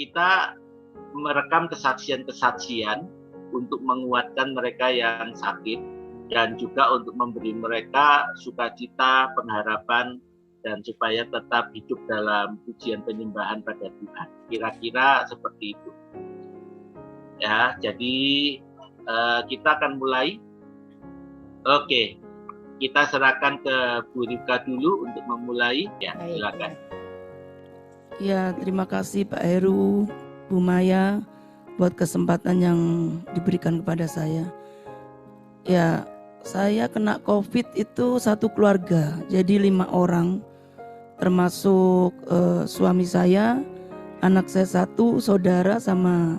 kita merekam kesaksian-kesaksian untuk menguatkan mereka yang sakit dan juga untuk memberi mereka sukacita, pengharapan, dan supaya tetap hidup dalam pujian penyembahan pada Tuhan. Kira-kira seperti itu. Ya, jadi kita akan mulai. Oke, kita serahkan ke Bu Rika dulu untuk memulai. Ya, silakan. Ya, terima kasih Pak Heru, Bu Maya, buat kesempatan yang diberikan kepada saya. Ya, saya kena COVID itu satu keluarga, jadi 5 orang, termasuk suami saya, anak saya 1, saudara sama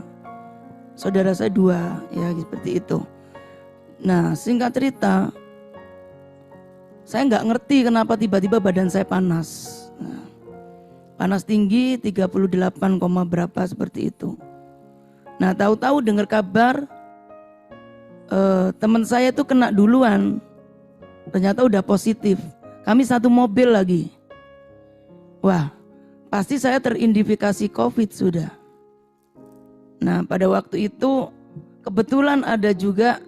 saudara saya 2, ya seperti itu. Nah, singkat cerita, saya nggak ngerti kenapa tiba-tiba badan saya panas. Nah, panas tinggi 38, berapa seperti itu. Nah, tahu-tahu dengar kabar teman saya itu kena duluan, ternyata udah positif. Kami satu mobil lagi. Wah, pasti saya teridentifikasi COVID sudah. Nah, pada waktu itu kebetulan ada juga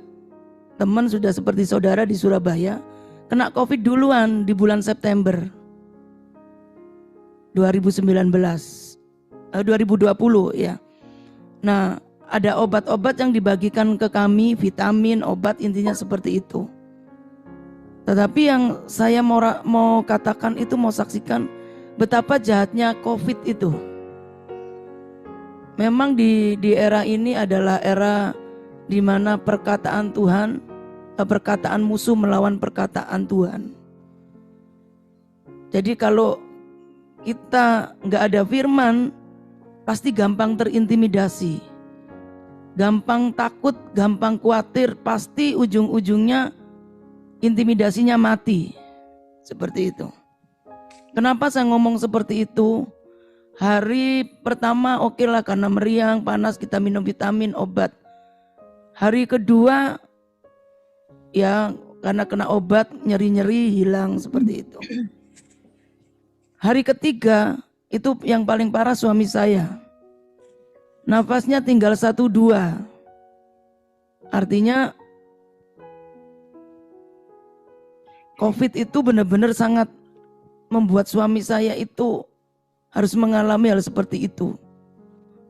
teman sudah seperti saudara di Surabaya kena COVID duluan di bulan September 2020 ya. Nah, ada obat-obat yang dibagikan ke kami, vitamin, obat, intinya seperti itu. Tetapi yang saya mau katakan itu, mau saksikan betapa jahatnya COVID itu. Memang di era ini adalah era di mana perkataan Tuhan, perkataan musuh melawan perkataan Tuhan. Jadi kalau kita nggak ada firman, pasti gampang terintimidasi, gampang takut, gampang khawatir, pasti ujung-ujungnya intimidasinya mati. Seperti itu. Kenapa saya ngomong seperti itu? Hari pertama oke lah, karena meriang, panas, kita minum vitamin, obat. Hari kedua ya karena kena obat, nyeri-nyeri hilang, seperti itu. Hari ketiga itu yang paling parah suami saya. Nafasnya tinggal 1-2. Artinya COVID itu benar-benar sangat membuat suami saya itu harus mengalami hal seperti itu.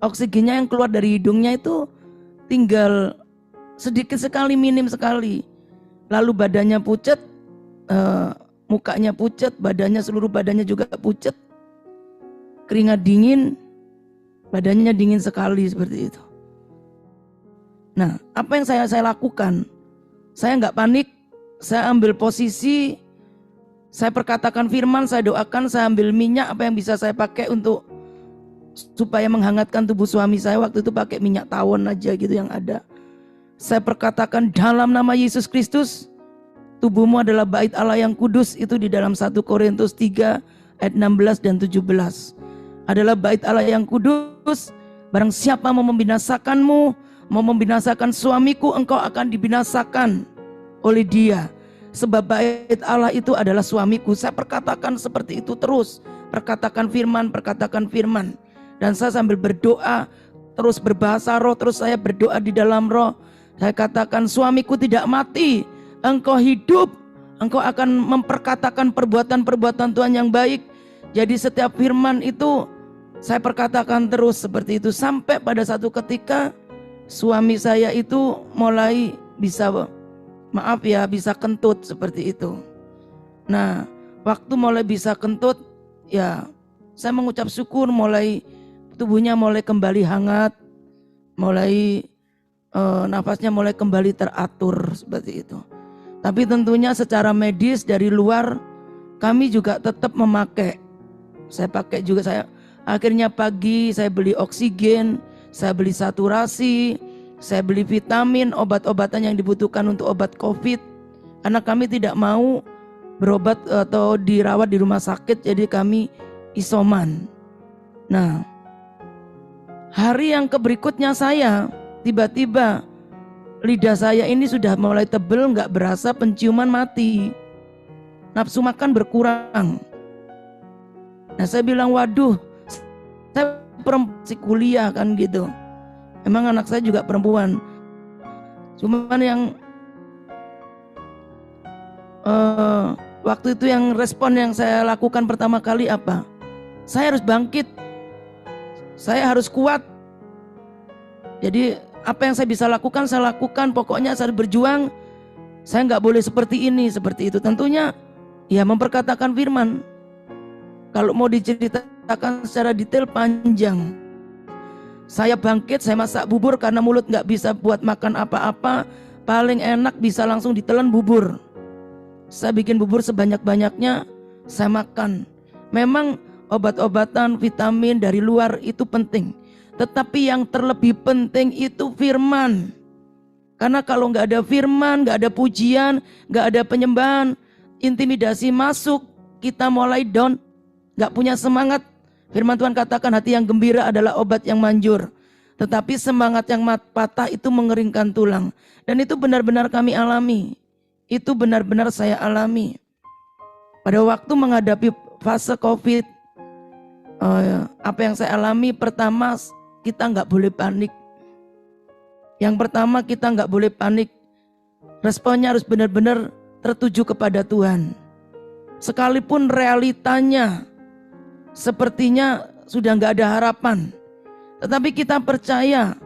Oksigennya yang keluar dari hidungnya itu tinggal sedikit sekali, minim sekali. Lalu badannya pucat, mukanya pucat, badannya, seluruh badannya juga pucat. Keringat dingin, badannya dingin sekali, seperti itu. Nah, apa yang saya lakukan? Saya nggak panik, saya ambil posisi, saya perkatakan firman, saya doakan, saya ambil minyak apa yang bisa saya pakai untuk supaya menghangatkan tubuh suami saya. Waktu itu pakai minyak tawon aja gitu yang ada. Saya perkatakan dalam nama Yesus Kristus, tubuhmu adalah bait Allah yang kudus, itu di dalam 1 Korintus 3 ayat 16 dan 17. Adalah bait Allah yang kudus, barang siapa mau membinasakanmu, mau membinasakan suamiku, engkau akan dibinasakan oleh dia. Sebab bait Allah itu adalah suamiku. Saya perkatakan seperti itu terus. Perkatakan firman, perkatakan firman. Dan saya sambil berdoa, terus berbahasa roh, terus saya berdoa di dalam roh. Saya katakan suamiku tidak mati, engkau hidup. Engkau akan memperkatakan perbuatan-perbuatan Tuhan yang baik. Jadi setiap firman itu saya perkatakan terus seperti itu. Sampai pada satu ketika suami saya itu mulai bisa, maaf ya, bisa kentut seperti itu. Nah, waktu mulai bisa kentut, ya saya mengucap syukur, mulai tubuhnya mulai kembali hangat, mulai nafasnya mulai kembali teratur seperti itu. Tapi tentunya secara medis dari luar kami juga tetap memakai. Saya pakai juga, saya akhirnya pagi saya beli oksigen, saya beli saturasi, saya beli vitamin, obat-obatan yang dibutuhkan untuk obat COVID. Karena kami tidak mau berobat atau dirawat di rumah sakit, jadi kami isoman. Nah, hari yang berikutnya saya tiba-tiba lidah saya ini sudah mulai tebel, nggak berasa, penciuman mati, nafsu makan berkurang. Nah, saya bilang waduh, saya si kuliah kan gitu. Emang anak saya juga perempuan. Cuman yang waktu itu yang respon yang saya lakukan pertama kali apa? Saya harus bangkit. Saya harus kuat. Jadi apa yang saya bisa lakukan, saya lakukan. Pokoknya saya berjuang. Saya nggak boleh seperti ini, seperti itu. Tentunya ya memperkatakan firman. Kalau mau diceritakan secara detail panjang. Saya bangkit, saya masak bubur karena mulut nggak bisa buat makan apa-apa. Paling enak bisa langsung ditelan bubur. Saya bikin bubur sebanyak-banyaknya, saya makan. Memang obat-obatan, vitamin dari luar itu penting. Tetapi yang terlebih penting itu firman. Karena kalau nggak ada firman, nggak ada pujian, nggak ada penyembahan, intimidasi masuk, kita mulai down, nggak punya semangat. Firman Tuhan katakan hati yang gembira adalah obat yang manjur. Tetapi semangat yang patah itu mengeringkan tulang. Dan itu benar-benar kami alami. Itu benar-benar saya alami. Pada waktu menghadapi fase COVID, apa yang saya alami, pertama kita nggak boleh panik. Yang pertama kita nggak boleh panik. Responnya harus benar-benar tertuju kepada Tuhan. Sekalipun realitanya sepertinya sudah nggak ada harapan, tetapi kita percaya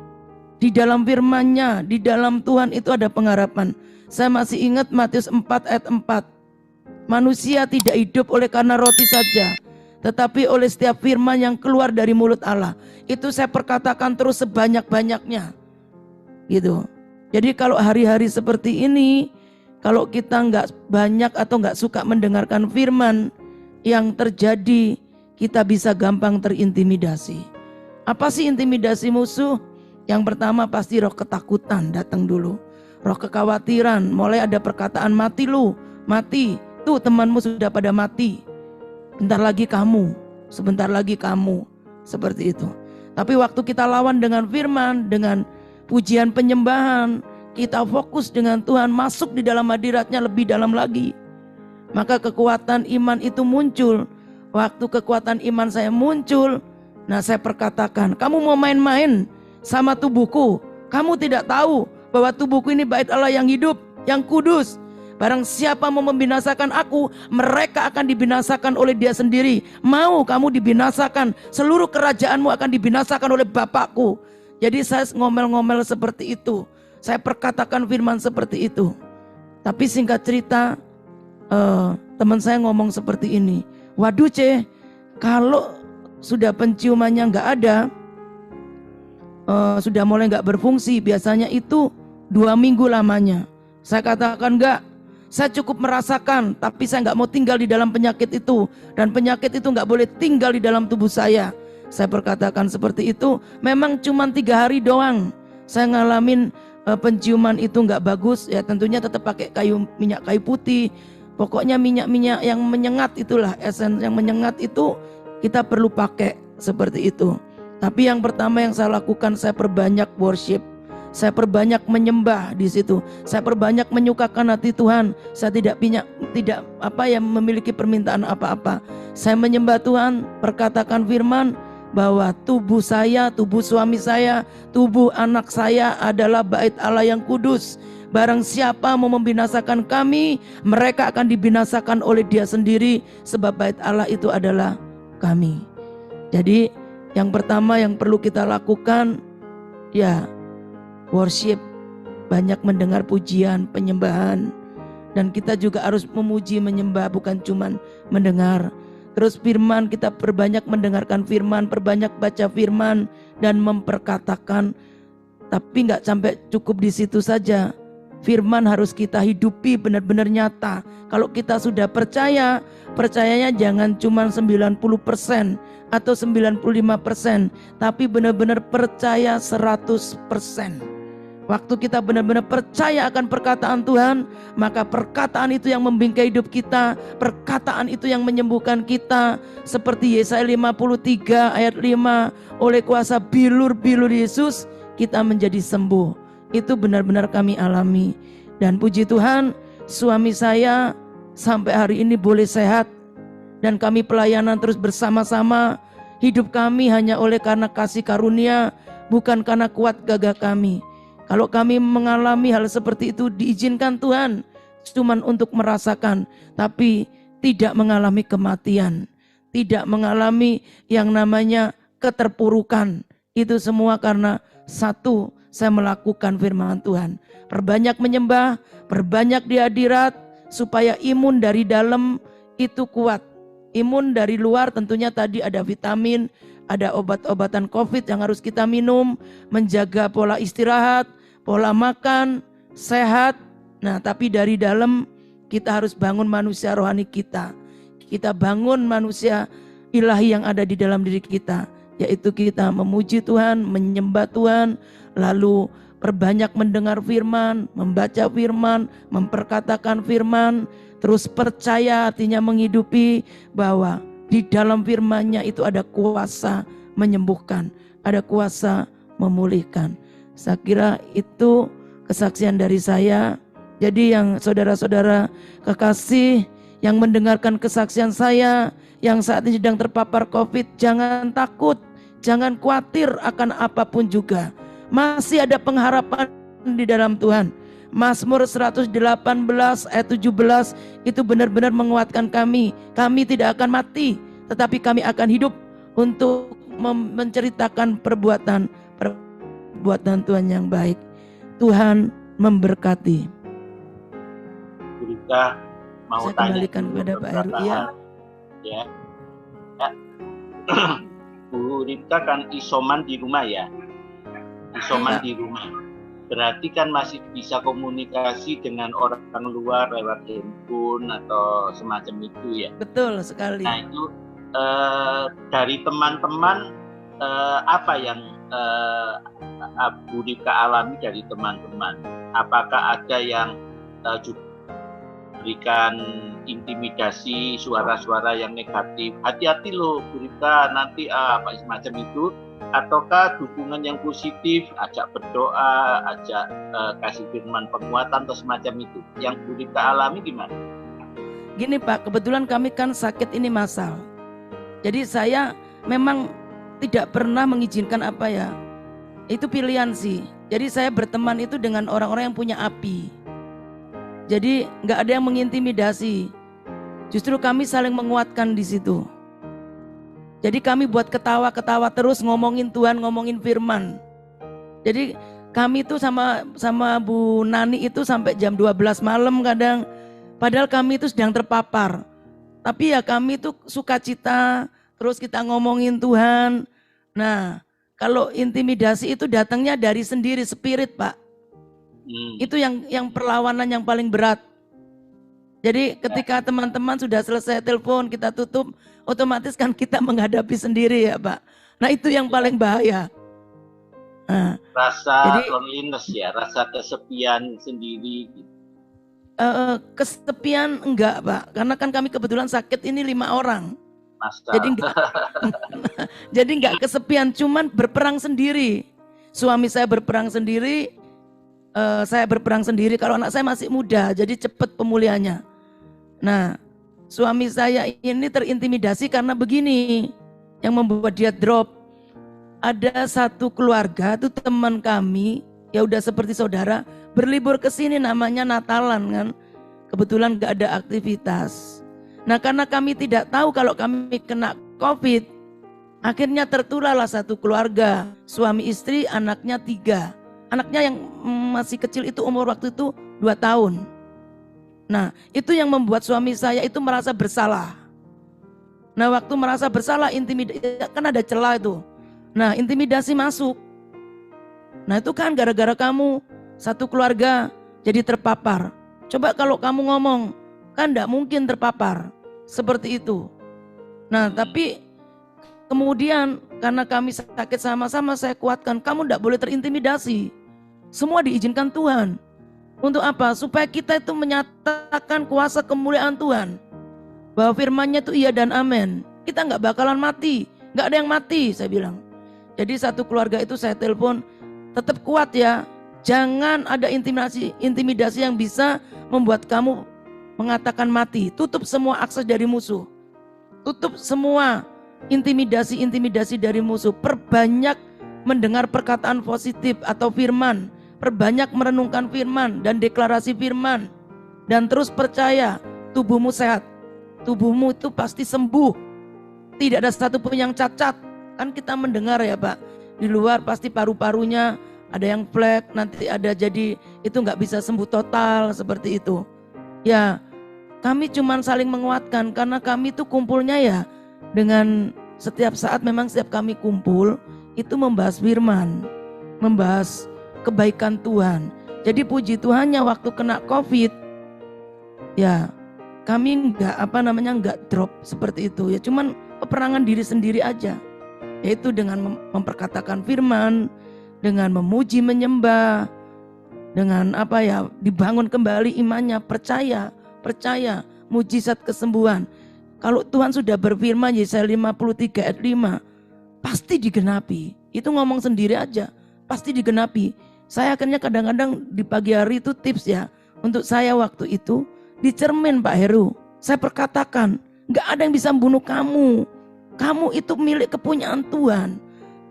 di dalam firman-Nya, di dalam Tuhan itu ada pengharapan. Saya masih ingat Matius 4 ayat 4. Manusia tidak hidup oleh karena roti saja, tetapi oleh setiap firman yang keluar dari mulut Allah. Itu saya perkatakan terus sebanyak-banyaknya. Gitu. Jadi kalau hari-hari seperti ini, kalau kita nggak banyak atau nggak suka mendengarkan firman, yang terjadi kita bisa gampang terintimidasi. Apa sih intimidasi musuh? Yang pertama pasti roh ketakutan datang dulu. Roh kekhawatiran, mulai ada perkataan mati lu, mati. Tuh temanmu sudah pada mati. Bentar lagi kamu, sebentar lagi kamu. Seperti itu. Tapi waktu kita lawan dengan firman, dengan pujian penyembahan, kita fokus dengan Tuhan, masuk di dalam hadiratnya lebih dalam lagi. Maka kekuatan iman itu muncul. Waktu kekuatan iman saya muncul, nah saya perkatakan, kamu mau main-main sama tubuhku. Kamu tidak tahu bahwa tubuhku ini bait Allah yang hidup, yang kudus. Barang siapa mau membinasakan aku, mereka akan dibinasakan oleh dia sendiri. Mau kamu dibinasakan, seluruh kerajaanmu akan dibinasakan oleh Bapakku. Jadi saya ngomel-ngomel seperti itu. Saya perkatakan firman seperti itu. Tapi singkat cerita, teman saya ngomong seperti ini. Waduh kalau sudah penciumannya nggak ada, sudah mulai nggak berfungsi, biasanya itu 2 minggu lamanya. Saya katakan enggak, saya cukup merasakan, tapi saya nggak mau tinggal di dalam penyakit itu, dan penyakit itu nggak boleh tinggal di dalam tubuh saya. Saya perkatakan seperti itu. Memang cuma 3 hari doang saya ngalamin penciuman itu nggak bagus. Ya tentunya tetap pakai minyak kayu putih. Pokoknya minyak-minyak yang menyengat itulah, esen yang menyengat itu kita perlu pakai seperti itu. Tapi yang pertama yang saya lakukan, saya perbanyak worship. Saya perbanyak menyembah di situ. Saya perbanyak menyukakan hati Tuhan. Saya tidak memiliki permintaan apa-apa. Saya menyembah Tuhan, perkatakan firman bahwa tubuh saya, tubuh suami saya, tubuh anak saya adalah bait Allah yang kudus. Barang siapa mau membinasakan kami, mereka akan dibinasakan oleh dia sendiri, sebab bait Allah itu adalah kami. Jadi yang pertama yang perlu kita lakukan, ya worship, banyak mendengar pujian, penyembahan. Dan kita juga harus memuji, menyembah, bukan cuma mendengar. Terus firman, kita perbanyak mendengarkan firman, perbanyak baca firman dan memperkatakan. Tapi gak sampai cukup di situ saja. Firman harus kita hidupi benar-benar nyata. Kalau kita sudah percaya, percayanya jangan cuma 90% atau 95%, tapi benar-benar percaya 100%. Waktu kita benar-benar percaya akan perkataan Tuhan, maka perkataan itu yang membingkai hidup kita, perkataan itu yang menyembuhkan kita. Seperti Yesaya 53 ayat 5, oleh kuasa bilur-bilur Yesus kita menjadi sembuh. Itu benar-benar kami alami. Dan puji Tuhan, suami saya sampai hari ini boleh sehat. Dan kami pelayanan terus bersama-sama. Hidup kami hanya oleh karena kasih karunia, bukan karena kuat gagah kami. Kalau kami mengalami hal seperti itu, diizinkan Tuhan cuman untuk merasakan, tapi tidak mengalami kematian, tidak mengalami yang namanya keterpurukan. Itu semua karena satu, saya melakukan firman Tuhan. Perbanyak menyembah, perbanyak di hadirat, supaya imun dari dalam itu kuat. Imun dari luar tentunya tadi ada vitamin, ada obat-obatan COVID yang harus kita minum, menjaga pola istirahat, pola makan, sehat. Nah, tapi dari dalam kita harus bangun manusia rohani kita. Kita bangun manusia ilahi yang ada di dalam diri kita, yaitu kita memuji Tuhan, menyembah Tuhan, lalu perbanyak mendengar firman, membaca firman, memperkatakan firman, terus percaya artinya menghidupi bahwa di dalam firman-Nya itu ada kuasa menyembuhkan, ada kuasa memulihkan. Saya kira itu kesaksian dari saya. Jadi yang saudara-saudara kekasih yang mendengarkan kesaksian saya, yang saat ini sedang terpapar COVID, jangan takut, jangan khawatir akan apapun juga. Masih ada pengharapan di dalam Tuhan. Mazmur 118 ayat 17 itu benar-benar menguatkan kami. Kami tidak akan mati, tetapi kami akan hidup untuk menceritakan perbuatan Tuhan yang baik. Tuhan memberkati. Kita mau saya tanya kembalikan kepada Pak Heru. Ya. Bu Rita kan isoman di rumah ya. Isoman di rumah. Berarti kan masih bisa komunikasi dengan orang luar lewat handphone atau semacam itu ya. Betul sekali. Nah itu dari teman-teman apa yang Bu Rika alami dari teman-teman? Apakah ada yang juga berikan intimidasi, suara-suara yang negatif? Hati-hati loh Bu Rika, nanti apa semacam itu. Ataukah dukungan yang positif, ajak berdoa, ajak kasih firman penguatan atau semacam itu? Yang Bu Rika alami gimana? Gini Pak, kebetulan kami kan sakit ini massal. Jadi saya memang tidak pernah mengizinkan itu pilihan sih. Jadi saya berteman itu dengan orang-orang yang punya api. Jadi nggak ada yang mengintimidasi. Justru kami saling menguatkan di situ. Jadi kami buat ketawa-ketawa terus, ngomongin Tuhan, ngomongin firman. Jadi kami itu sama Bu Nani itu sampai jam 12 malam kadang. Padahal kami itu sedang terpapar. Tapi ya kami itu sukacita, terus kita ngomongin Tuhan. Nah, kalau intimidasi itu datangnya dari sendiri, spirit Pak. Itu yang perlawanan yang paling berat. Jadi ketika teman-teman sudah selesai telepon, kita tutup, otomatis kan kita menghadapi sendiri ya Pak. Nah itu yang paling bahaya. Nah, rasa loneliness ya, rasa kesepian sendiri. Kesepian enggak Pak, karena kan kami kebetulan sakit ini 5 orang. Jadi enggak kesepian, cuman berperang sendiri. Suami saya berperang sendiri, saya berperang sendiri. Kalau anak saya masih muda, jadi cepat pemulihannya. Nah, suami saya ini terintimidasi karena begini, yang membuat dia drop. Ada satu keluarga, itu teman kami, ya udah seperti saudara, berlibur ke sini namanya Natalan kan. Kebetulan gak ada aktivitas. Nah, karena kami tidak tahu kalau kami kena COVID, akhirnya tertularlah satu keluarga, suami istri, anaknya 3. Anaknya yang masih kecil itu umur waktu itu 2 tahun. Nah, itu yang membuat suami saya itu merasa bersalah. Nah, waktu merasa bersalah, intimidasi, kan ada celah itu. Nah, intimidasi masuk. Nah, itu kan gara-gara kamu satu keluarga jadi terpapar. Coba kalau kamu ngomong, kan enggak mungkin terpapar. Seperti itu. Nah, tapi kemudian karena kami sakit sama-sama, saya kuatkan, kamu enggak boleh terintimidasi. Semua diizinkan Tuhan. Untuk apa? Supaya kita itu menyatakan kuasa kemuliaan Tuhan. Bahwa firman-Nya itu iya dan amin. Kita nggak bakalan mati. Nggak ada yang mati, saya bilang. Jadi satu keluarga itu saya telepon, tetap kuat ya. Jangan ada intimidasi yang bisa membuat kamu mengatakan mati. Tutup semua akses dari musuh. Tutup semua intimidasi dari musuh. Perbanyak mendengar perkataan positif atau firman, perbanyak merenungkan firman dan deklarasi firman, dan terus percaya tubuhmu sehat, tubuhmu itu pasti sembuh, tidak ada satupun yang cacat. Kan kita mendengar ya Pak, di luar pasti paru-parunya ada yang flek, nanti ada jadi itu nggak bisa sembuh total seperti itu. Ya, kami cuma saling menguatkan karena kami itu kumpulnya ya dengan setiap saat, memang setiap kami kumpul itu membahas firman, membahas kebaikan Tuhan. Jadi puji Tuhannya waktu kena COVID ya kami nggak drop seperti itu ya, cuman peperangan diri sendiri aja, yaitu dengan memperkatakan firman, dengan memuji menyembah, dengan dibangun kembali imannya, percaya mujizat kesembuhan. Kalau Tuhan sudah berfirman Yesaya 53 ayat 5 pasti digenapi. Itu ngomong sendiri aja, pasti digenapi. Saya akhirnya kadang-kadang di pagi hari itu tips ya, untuk saya waktu itu di cermin Pak Heru, saya perkatakan gak ada yang bisa membunuh kamu. Kamu itu milik kepunyaan Tuhan.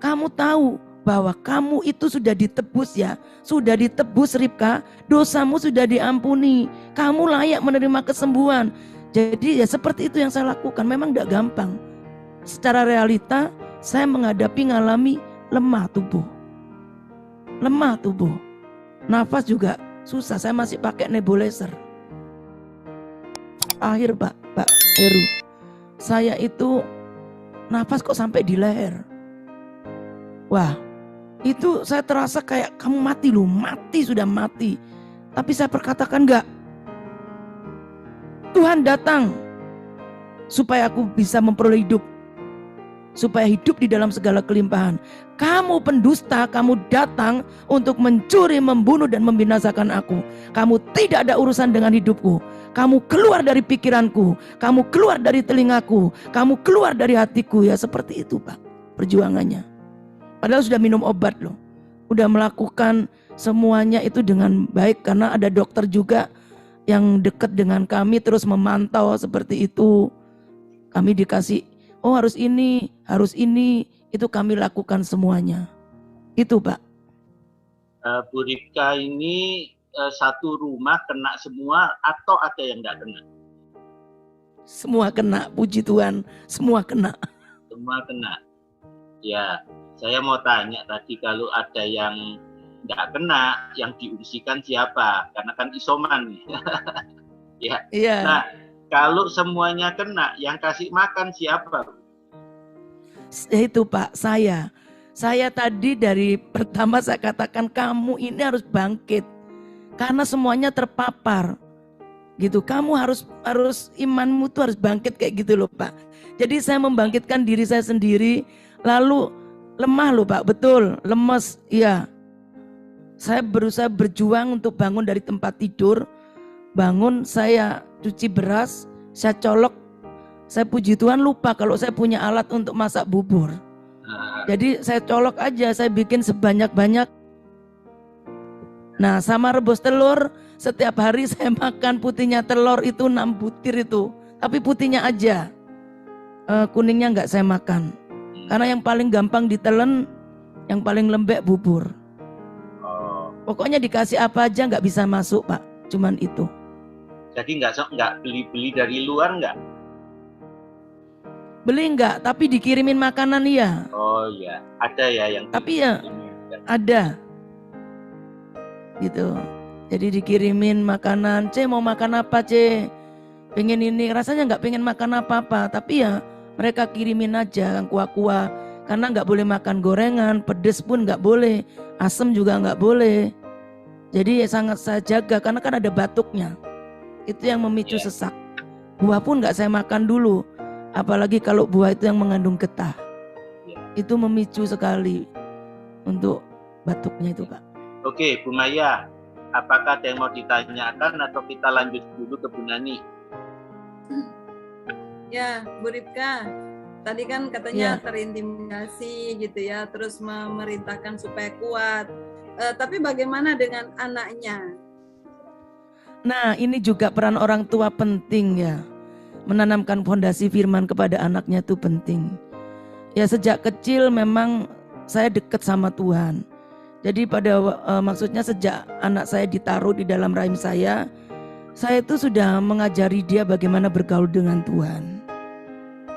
Kamu tahu bahwa kamu itu sudah ditebus ya. Sudah ditebus Ribka, dosamu sudah diampuni. Kamu layak menerima kesembuhan. Jadi ya seperti itu yang saya lakukan. Memang gak gampang. Secara realita saya ngalami lemah tubuh. Nafas juga susah, saya masih pakai nebulizer. Akhir Pak Heru, saya itu nafas kok sampai di leher. Wah, itu saya terasa kayak kamu mati loh, sudah mati. Tapi saya perkatakan enggak. Tuhan datang supaya aku bisa memperoleh hidup, supaya hidup di dalam segala kelimpahan. Kamu pendusta, kamu datang untuk mencuri, membunuh dan membinasakan aku. Kamu tidak ada urusan dengan hidupku. Kamu keluar dari pikiranku, kamu keluar dari telingaku, kamu keluar dari hatiku. Ya seperti itu Pak perjuangannya. Padahal sudah minum obat loh, udah melakukan semuanya itu dengan baik, karena ada dokter juga yang dekat dengan kami terus memantau seperti itu. Kami dikasih harus ini, itu kami lakukan semuanya. Itu Pak. Bu Ribka ini satu rumah kena semua atau ada yang nggak kena? Semua kena, puji Tuhan, semua kena. Semua kena. Ya, saya mau tanya tadi, kalau ada yang nggak kena, yang diungsikan siapa? Karena kan isoman. Ya. Iya. Nah, kalau semuanya kena, yang kasih makan siapa? Itu Pak, saya tadi dari pertama saya katakan kamu ini harus bangkit karena semuanya terpapar gitu. Kamu harus imanmu tuh harus bangkit kayak gitu loh Pak. Jadi saya membangkitkan diri saya sendiri, lalu lemah loh Pak, betul, lemes. Iya, saya berusaha berjuang untuk bangun dari tempat tidur, bangun, saya cuci beras, saya colok. Saya puji Tuhan lupa kalau saya punya alat untuk masak bubur. Jadi saya colok aja, saya bikin sebanyak-banyak. Nah sama rebus telur, setiap hari saya makan putihnya telur itu 6 butir itu. Tapi putihnya aja, kuningnya nggak saya makan. Karena yang paling gampang ditelen, yang paling lembek bubur. Pokoknya dikasih apa aja nggak bisa masuk Pak, cuman itu. Jadi nggak beli dari luar nggak? Beli enggak, tapi dikirimin makanan iya. Oh iya, ada ya yang. Tapi ya ada, gitu. Jadi dikirimin makanan, C mau makan apa C? Pengen ini, rasanya nggak pengen makan apa-apa, tapi ya mereka kirimin aja yang kuah-kuah. Karena nggak boleh makan gorengan, pedes pun nggak boleh, asam juga nggak boleh. Jadi ya sangat saya jaga karena kan ada batuknya. Itu yang memicu sesak. Buah pun nggak saya makan dulu. Apalagi kalau buah itu yang mengandung getah, itu memicu sekali untuk batuknya itu Pak. Oke Bu Maya, apakah ada yang mau ditanyakan atau kita lanjut dulu ke Bu Nani? Ya Bu Ribka, tadi kan katanya terintimidasi gitu ya, terus memerintahkan supaya kuat. Tapi bagaimana dengan anaknya? Nah ini juga peran orang tua penting ya. Menanamkan fondasi firman kepada anaknya itu penting. Ya sejak kecil memang saya dekat sama Tuhan. Jadi maksudnya sejak anak saya ditaruh di dalam rahim saya itu sudah mengajari dia bagaimana bergaul dengan Tuhan.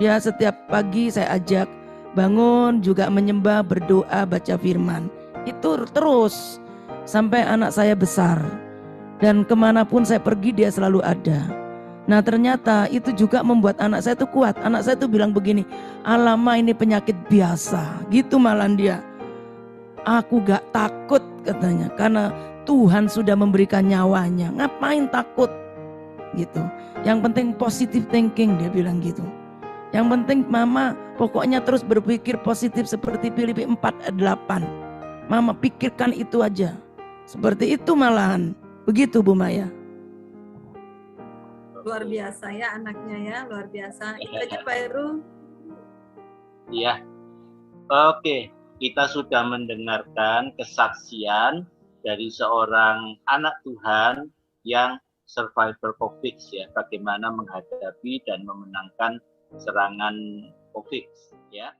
Ya setiap pagi saya ajak bangun juga menyembah, berdoa, baca firman. Itu terus sampai anak saya besar. Dan kemanapun saya pergi dia selalu ada. Nah ternyata itu juga membuat anak saya itu kuat. Anak saya itu bilang begini, "Alama ini penyakit biasa." Gitu malah dia. "Aku gak takut," katanya, "karena Tuhan sudah memberikan nyawanya. Ngapain takut?" Gitu. Yang penting positive thinking, dia bilang gitu. Yang penting mama pokoknya terus berpikir positif seperti Filipi 4 ayat 8. Mama pikirkan itu aja. Seperti itu malahan. Begitu Bu Maya. Luar biasa ya anaknya ya, luar biasa. Itu aja Pak Heru. Iya. Oke, kita sudah mendengarkan kesaksian dari seorang anak Tuhan yang survivor COVID ya, bagaimana menghadapi dan memenangkan serangan COVID ya.